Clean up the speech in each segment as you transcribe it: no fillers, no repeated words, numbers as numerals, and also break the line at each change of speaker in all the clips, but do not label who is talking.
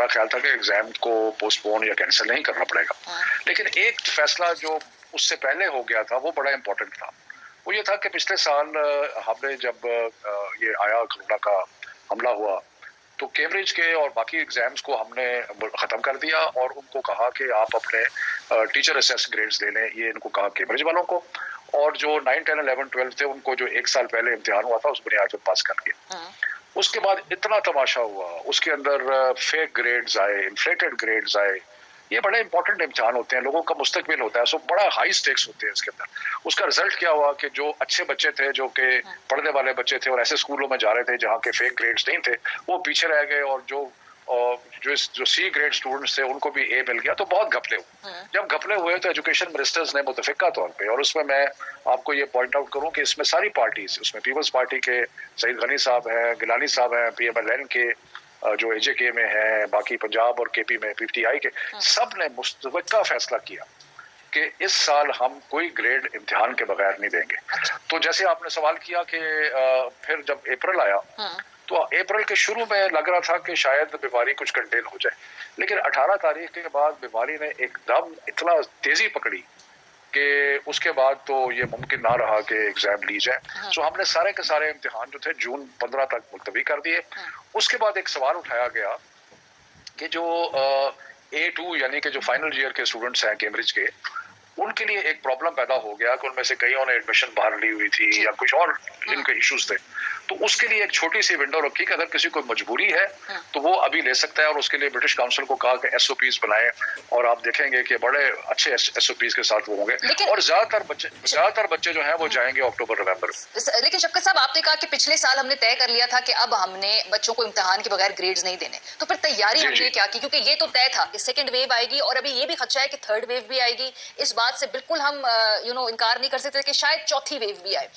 हमारा ख्याल था कि एग्जाम को पोस्टपोन या कैंसिल नहीं करना पड़ेगा, लेकिन एक फैसला जो उससे पहले हो गया था वो बड़ा इंपॉर्टेंट था। वो ये था कि पिछले साल हमने जब ये आया कोरोना का हमला हुआ तो कैम्ब्रिज के और बाकी एग्जाम्स को हमने ख़त्म कर दिया और उनको कहा कि आप अपने टीचर असेस ग्रेड्स दे लें, ये इनको कहा कैम्ब्रिज वालों को। और जो 9, 10, 11, 12 थे उनको जो एक साल पहले इम्तिहान हुआ था उस बुनियाद पर पास कर दिया। उसके बाद इतना तमाशा हुआ, उसके अंदर फेक ग्रेड्स आए, इन्फ्लेटेड ग्रेड्स आए। ये बड़े इंपॉर्टेंट इम्तिहान होते हैं, लोगों का मुस्तकबिल होता है, सो बड़ा हाई स्टेक्स होते हैं इसके अंदर। उसका रिजल्ट क्या हुआ कि जो अच्छे बच्चे थे, जो कि पढ़ने वाले बच्चे थे और ऐसे स्कूलों में जा रहे थे जहाँ के फेक ग्रेड्स नहीं थे, वो पीछे रह गए, और जो सी ग्रेड स्टूडेंट्स थे उनको भी ए मिल गया, तो बहुत घपले हुए। जब घपले हुए तो एजुकेशन मिनिस्टर्स ने मुतफिका तौर पे, और उसमें मैं आपको ये पॉइंट आउट करूं कि इसमें सारी पार्टीज, उसमें पीपल्स पार्टी के सईद गनी साहब हैं, गिलानी साहब हैं, PMLN के जो AJK में है, बाकी पंजाब और KP में PTI के, सब ने मुस्तफिका फैसला किया कि इस साल हम कोई ग्रेड इम्तिहान के बगैर नहीं देंगे। तो जैसे आपने सवाल किया कि फिर जब अप्रैल आया तो अप्रैल के शुरू में लग रहा था कि शायद बीमारी कुछ कंटेन हो जाए, लेकिन 18 तारीख के बाद बीमारी ने एकदम इतना तेजी पकड़ी कि उसके बाद तो ये मुमकिन ना रहा कि एग्जाम ली जाए। सो हमने सारे के सारे इम्तिहान जो थे जून 15 तक मुलतवी कर दिए। उसके बाद एक सवाल उठाया गया कि जो A2 यानी कि जो फाइनल ईयर के स्टूडेंट्स हैं कैम्ब्रिज के, उनके लिए एक प्रॉब्लम पैदा हो गया कि उनमें से कईयों ने एडमिशन बाहर ली हुई थी या कुछ और जिनके इश्यूज थे, तो उसके लिए एक छोटी सी विंडो रखी कि अगर किसी को मजबूरी है तो वो अभी ले सकता है, और उसके लिए ब्रिटिश काउंसिल को कहा कि SOPs बनाए, और आप देखेंगे कि बड़े अच्छे SOPs के साथ वो होंगे, और ज्यादातर बच्चे जो हैं वो जाएंगे अक्टूबर नवंबर।
लेकिन शफकत साहब, आपने कहा कि पिछले साल हमने तय कर लिया था कि अब हमने बच्चों को इम्तिहान के बगैर ग्रेड्स नहीं देने, तो फिर तैयारी हमने क्या की? क्योंकि ये तो तय था कि सेकंड वेव आएगी, और अभी ये भी खदशा है कि थर्ड वेव भी आएगी। इस बात से बिल्कुल हम इनकार नहीं कर सकते कि शायद चौथी वेव भी आए।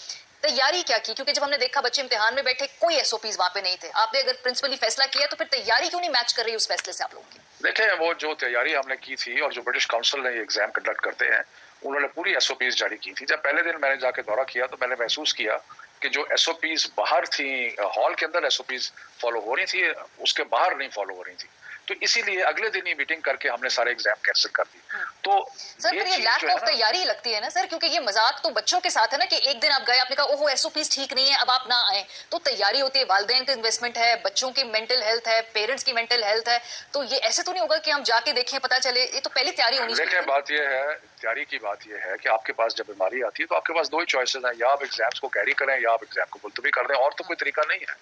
तैयारी क्या की? क्योंकि जब हमने देखा बच्चे इम्तिहान में बैठे, कोई SOPs वहां पे नहीं थे। आपने अगर प्रिंसिपली फैसला किया तो फिर तैयारी क्यों नहीं मैच कर रही उस फैसले से आप लोगों की?
देखें, वो जो तैयारी हमने की थी और जो ब्रिटिश काउंसिल ने ये एग्जाम कंडक्ट करते हैं, उन्होंने पूरी SOPs जारी की थी। जब पहले दिन मैंने जाके दौरा किया तो मैंने महसूस किया कि जो SOPs बाहर थी, हॉल के अंदर SOPs फॉलो हो रही थी, उसके बाहर नहीं फॉलो हो रही थी। तो इसीलिए अगले दिन ही मीटिंग करके हमने सारे एग्जाम कैंसिल कर दिए। तो
सर, फिर ये लैक ऑफ तैयारी लगती है ना सर, क्योंकि ये मजाक तो बच्चों के साथ है ना कि एक दिन आप गए, आपने कहा ओहो SOPs ठीक नहीं है, अब आप ना आए। तो तैयारी होती है, वालिदैन का इन्वेस्टमेंट है, बच्चों की मेंटल हेल्थ है, पेरेंट्स की मेंटल हेल्थ है, तो ये ऐसे तो नहीं होगा कि हम जाके देखें पता चले। ये तो पहली तैयारी होनी चाहिए।
बात ये है, तैयारी की बात ये है कि आपके पास जब बीमारी आती है तो आपके पास दो ही चॉइसेस हैं, या आप एग्जाम्स को कैरी करें या आप एग्जाम को मुलतवी कर दें, और तो कोई तरीका नहीं है।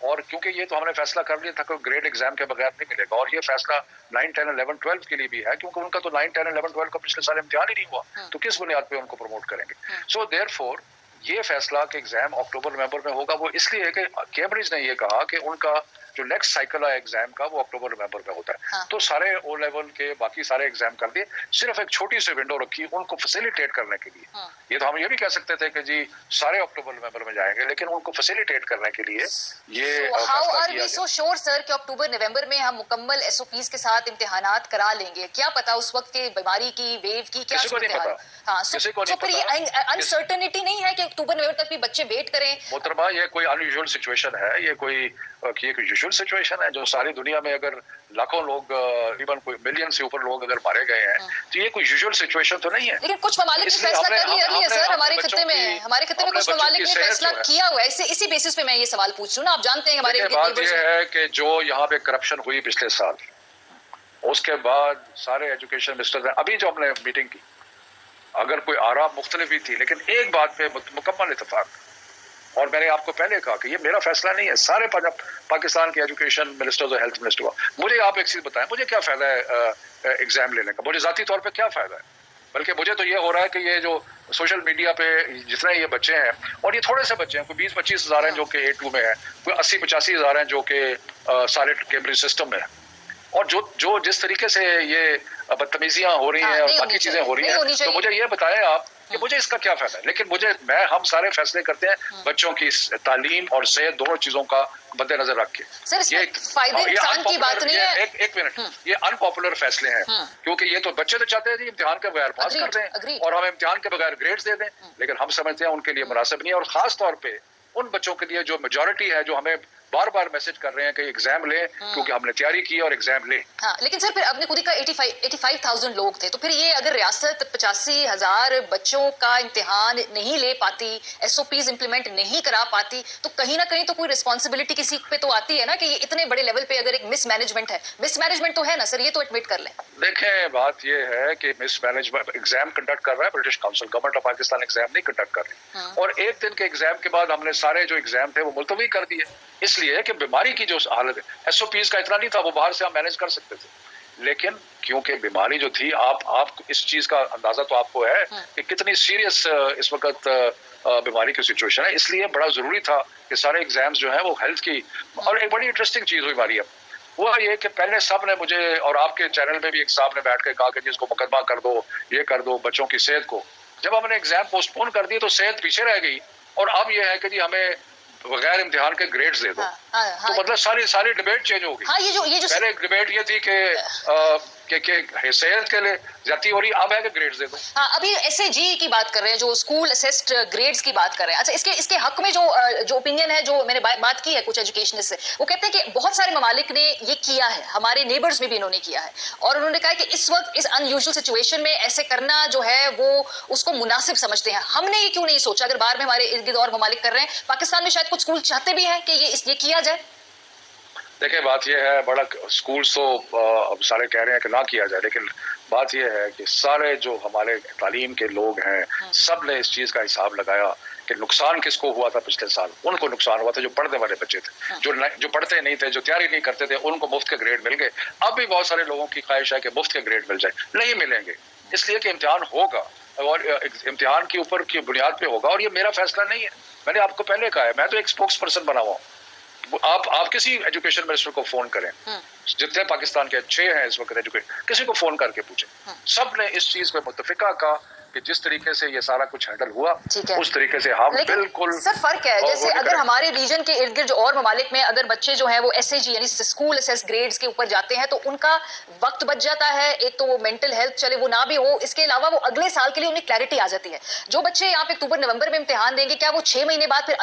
और क्योंकि ये तो हमने फैसला कर लिया था कि ग्रेड एग्जाम के बगैर नहीं मिलेगा, और ये फैसला 9, 10, 11, 12 के लिए भी है, क्योंकि उनका तो 9, 10, 11, 12 का पिछले साल इम्तिहान ही नहीं हुआ, तो किस बुनियाद पे उनको प्रमोट करेंगे? सो देयरफॉर ये फैसला कि एग्जाम अक्टूबर नवंबर में होगा वो इसलिए है कि कैम्ब्रिज ने ये कहा कि उनका जो नेक्स्ट साइकिल है एग्जाम का वो अक्टूबर नवंबर में होता है। तो सारे O लेवल के बाकी सारे एग्जाम कर दिए, सिर्फ एक छोटी सी विंडो रखी उनको फैसिलिटेट करने के लिए। ये तो हम ये भी कह सकते थे कि जी सारे अक्टूबर नवंबर में जाएंगे, लेकिन उनको फैसिलिटेट करने के लिए ये
how are we so sure sir कि अक्टूबर नवंबर में हम मुकम्मल SOPs के साथ इम्तिहानात करा लेंगे? क्या पता उस वक्त के बीमारी की वेव की क्या सूरत-ए-हाल? हाँ, तो फिर ये अनसर्टेनिटी नहीं है कि अक्टूबर नवंबर तक भी बच्चे वेट करें?
मोहतरमा, ये कोई अनयूजुअल सिचुएशन है, ये कोई यूजुअल सिचुएशन है जो सारी दुनिया में अगर लाखों लोग, इवन कोई मिलियन से ऊपर लोग अगर मारे गए हैं, तो ये कोई यूजुअल सिचुएशन तो नहीं है।
लेकिन कुछ ममालिक ने फैसला कर लिया है सर, हमारे खत्ते में कुछ ममालिक ने फैसला किया हुआ है। इसी बेसिस पे मैं ये सवाल पूछ रही हूँ ना, आप जानते हैं हमारे
बात ये है कि जो यहाँ पे करप्शन हुई पिछले साल, उसके बाद सारे एजुकेशन मिनिस्टर ने, अभी जो हमने मीटिंग की, अगर कोई आरा मुख्तलिफ भी थी लेकिन एक बात पे मुकम्मल इत्तेफाक, और मैंने आपको पहले कहा कि ये मेरा फैसला नहीं है, सारे पाकिस्तान के एजुकेशन मिनिस्टर्स और हेल्थ मिनिस्टर का। मुझे आप एक चीज बताएं, मुझे क्या फायदा है एग्जाम लेने का? मुझे जाती तौर पे क्या फायदा है? बल्कि मुझे तो ये हो रहा है कि ये जो सोशल मीडिया पे जितने ये बच्चे हैं, और ये थोड़े से बच्चे हैं, कोई 20-25 हज़ार हैं जो कि A2 में है, कोई 80-85 हज़ार हैं जो कि सारे कैम्ब्रिज सिस्टम में है, और जो जिस तरीके से ये बदतमीजियां हो रही हैं और बाकी चीजें हो रही हैं, तो मुझे ये बताएं आप कि मुझे इसका क्या फायदा है? लेकिन हम सारे फैसले करते हैं बच्चों की तालीम और सेहत दोनों चीजों का मद्देनजर रख के।
ये फायदे नुकसान की बात नहीं है।
एक मिनट, ये अनपॉपुलर फैसले हैं, क्योंकि ये तो बच्चे तो चाहते हैं इम्तिहान के बगैर पास कर दें और हम इम्तिहान के बगैर ग्रेड्स दे दें, लेकिन हम समझते हैं उनके लिए मुनासिब नहीं है, और खास तौर पे उन बच्चों के लिए जो मेजॉरिटी है, जो हमें बार बार मैसेज कर रहे हैं कि एग्जाम लें क्योंकि हमने तैयारी की और एग्जाम लें।
हाँ, लेकिन सर फिर आपने खुद ही कहा 85,000 लोग थे, तो फिर ये अगर रियासत 85,000 बच्चों का इम्तिहान नहीं ले पाती, SOPs इंप्लीमेंट नहीं करा पाती, तो कहीं ना कहीं तो कोई रिस्पॉन्सिबिलिटी किसी पे तो आती है ना कि ये इतने बड़े लेवल पे अगर एक मिसमैनेजमेंट है, मिसमैनेजमेंट तो है ना सर, ये तो एडमिट कर लें।
देखें, बात ये है कि मिसमैनेजमेंट एग्जाम कंडक्ट कर रहा है British council, government of Pakistan exam नहीं कंडक्ट कर रही, और एक दिन के एग्जाम के बाद हमने सारे जो एग्जाम थे वो मुलतवी कर दिए, इसलिए कि बीमारी की जो हालत है, SOPs का इतना नहीं था, वो बाहर से हम मैनेज कर सकते थे, लेकिन क्योंकि बीमारी जो थी, आप इस चीज का अंदाजा तो आपको है कि कितनी सीरियस इस वक्त बीमारी की सिचुएशन है, इसलिए बड़ा जरूरी था कि सारे एग्जाम्स जो है वो हेल्थ की। और एक बड़ी इंटरेस्टिंग चीज हुई हमारी, अब हुआ ये कि पहले सब ने मुझे और आपके चैनल में भी एक साहब ने बैठ के कहा कि जी इसको मुकदमा कर दो, ये कर दो बच्चों की सेहत को। जब हमने एग्जाम पोस्टपोन कर दिए तो सेहत पीछे रह गई, और अब ये है कि जी हमें बगैर इम्तिहान के ग्रेड्स दे दो। तो मतलब सारी डिबेट चेंज हो गई।
हाँ, ये जो
पहले डिबेट ये थी कि सेहत के लिए जाती हो रही, अब है कि ग्रेड्स दे दो।
हाँ, अभी SAG की बात कर रहे हैं, जो स्कूल असेस्ड ग्रेड्स की बात कर रहे हैं। अच्छा, इसके हक में जो ओपिनियन है, जो मैंने बात की है कुछ एजुकेशनिस्ट से, वो कहते हैं कि बहुत सारे ममालिक ने ये किया है, हमारे नेबर्स में भी इन्होंने किया है, और उन्होंने कहा कि इस वक्त इस अनयूजुअल सिचुएशन में ऐसे करना जो है वो उसको मुनासिब समझते हैं। हमने ये क्यों नहीं सोचा, अगर बाहर में हमारे इर्द गिर्द और ममालिक कर रहे हैं, पाकिस्तान में शायद कुछ स्कूल चाहते भी हैं कि ये किया जाए।
देखिए, बात यह है, बड़ा स्कूल्स तो अब सारे कह रहे हैं कि ना किया जाए, लेकिन बात यह है कि सारे जो हमारे तालीम के लोग हैं, सब ने इस चीज़ का हिसाब लगाया कि नुकसान किसको हुआ था पिछले साल। उनको नुकसान हुआ था जो पढ़ने वाले बच्चे थे, जो पढ़ते नहीं थे, जो तैयारी नहीं करते थे, उनको मुफ्त के ग्रेड मिल गए। अब भी बहुत सारे लोगों की ख्वाहिश है कि मुफ्त के ग्रेड मिल जाए, नहीं मिलेंगे, इसलिए कि इम्तिहान होगा और इम्तिहान के ऊपर की बुनियाद पे होगा, और ये मेरा फैसला नहीं है। मैंने आपको पहले कहा है, मैं तो एक स्पोक्स पर्सन बना हुआ हूँ। आप किसी एजुकेशन मिनिस्टर को फोन करें, जितने पाकिस्तान के अच्छे हैं इस वक्त एजुकेशन, किसी को फोन करके पूछें, सब ने इस चीज पे मुत्तफिका का कि जिस तरीके से ये सारा कुछ हैंडल हुआ उस तरीके से हम बिल्कुल।
सर फर्क है, जैसे अगर हमारे रीजन के इर्द गिर्द जो और ममालिक में अगर बच्चे जो हैं वो SAG यानी स्कूल असेस ग्रेड्स के ऊपर जाते हैं, तो उनका वक्त बच जाता है, एक तो वो मेंटल हेल्थ चले वो ना भी हो, इसके अलावा वो अगले साल के लिए उन्हें क्लैरिटी आ जाती है। जो बच्चे यहाँ पे अक्टूबर नवंबर में इम्तिहान देंगे, क्या वो 6 महीने बाद फिर